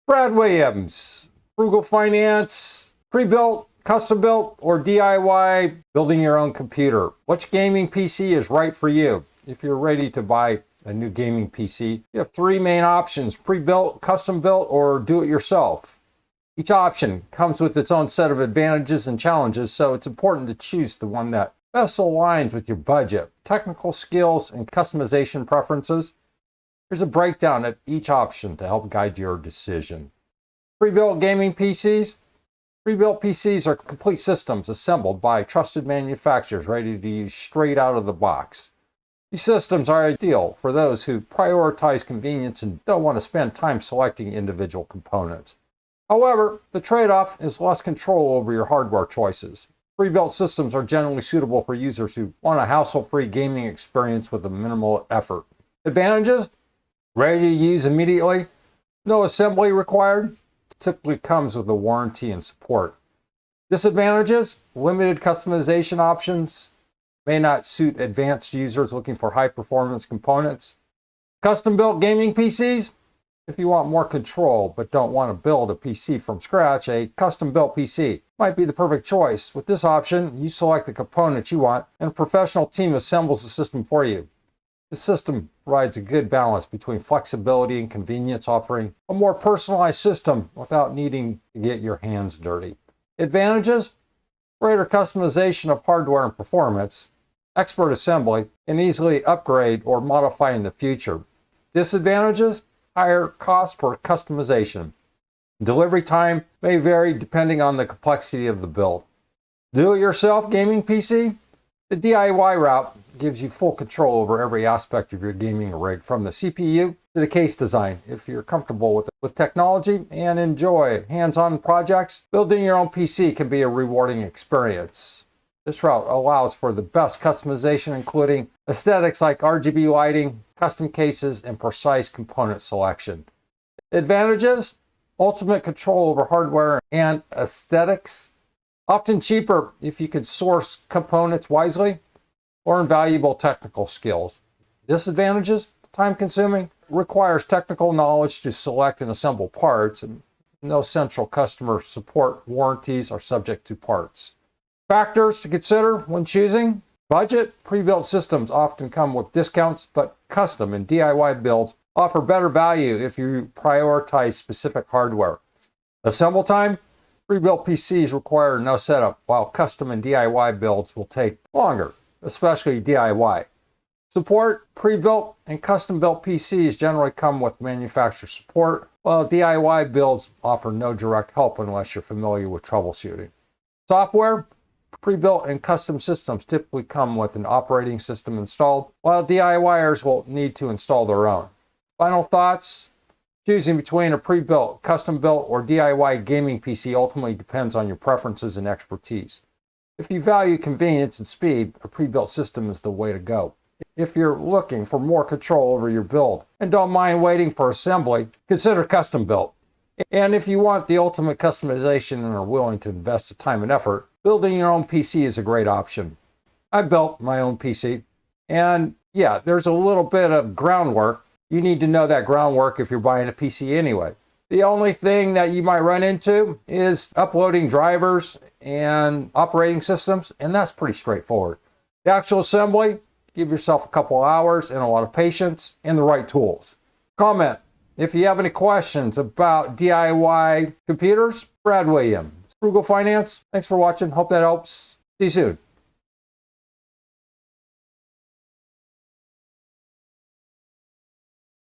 Brad Williams, Frugal Finance, pre-built, custom built, or DIY, building your own computer. Which gaming PC is right for you? If you're ready to buy a new gaming PC, you have three main options: pre-built, custom built, or do it yourself. Each option comes with its own set of advantages and challenges, so it's important to choose the one that best aligns with your budget, technical skills, and customization preferences. Here's a breakdown of each option to help guide your decision. Pre-built gaming PCs. Pre-built PCs are complete systems assembled by trusted manufacturers ready to use straight out of the box. These systems are ideal for those who prioritize convenience and don't want to spend time selecting individual components. However, the trade-off is less control over your hardware choices. Pre-built systems are generally suitable for users who want a hassle-free gaming experience with a minimal effort. Advantages: ready to use immediately, no assembly required, typically comes with a warranty and support. Disadvantages: limited customization options, may not suit advanced users looking for high-performance components. Custom-built gaming PCs. If you want more control but don't want to build a PC from scratch, a custom-built PC might be the perfect choice. With this option, you select the components you want and a professional team assembles the system for you. The system provides a good balance between flexibility and convenience, offering a more personalized system without needing to get your hands dirty. Advantages: greater customization of hardware and performance, expert assembly, and easily upgrade or modify in the future. Disadvantages: higher cost for customization. Delivery time may vary depending on the complexity of the build. Do-it-yourself gaming PC. The DIY route gives you full control over every aspect of your gaming rig, from the CPU to the case design. If you're comfortable with technology and enjoy hands-on projects, building your own PC can be a rewarding experience. This route allows for the best customization, including aesthetics like RGB lighting, custom cases, and precise component selection. Advantages: ultimate control over hardware and aesthetics, often cheaper if you can source components wisely, or invaluable technical skills. Disadvantages: time-consuming, requires technical knowledge to select and assemble parts, and no central customer support. Warranties are subject to parts. Factors to consider when choosing: budget. Pre-built systems often come with discounts, but custom and DIY builds offer better value if you prioritize specific hardware. Assemble time. Pre-built PCs require no setup, while custom and DIY builds will take longer, especially DIY. Support. Pre-built and custom-built PCs generally come with manufacturer support, while DIY builds offer no direct help unless you're familiar with troubleshooting. Software. Pre-built and custom systems typically come with an operating system installed, while DIYers will need to install their own. Final thoughts: choosing between a pre-built, custom-built, or DIY gaming PC ultimately depends on your preferences and expertise. If you value convenience and speed, a pre-built system is the way to go. If you're looking for more control over your build and don't mind waiting for assembly, consider custom-built. And if you want the ultimate customization and are willing to invest the time and effort, building your own PC is a great option. I built my own PC, and yeah, there's a little bit of groundwork. You need to know that groundwork if you're buying a PC anyway. The only thing that you might run into is uploading drivers and operating systems, and that's pretty straightforward. The actual assembly, give yourself a couple hours and a lot of patience and the right tools. Comment if you have any questions about DIY computers. Brad Williams, Frugal Finance. Thanks for watching. Hope that helps. See you soon.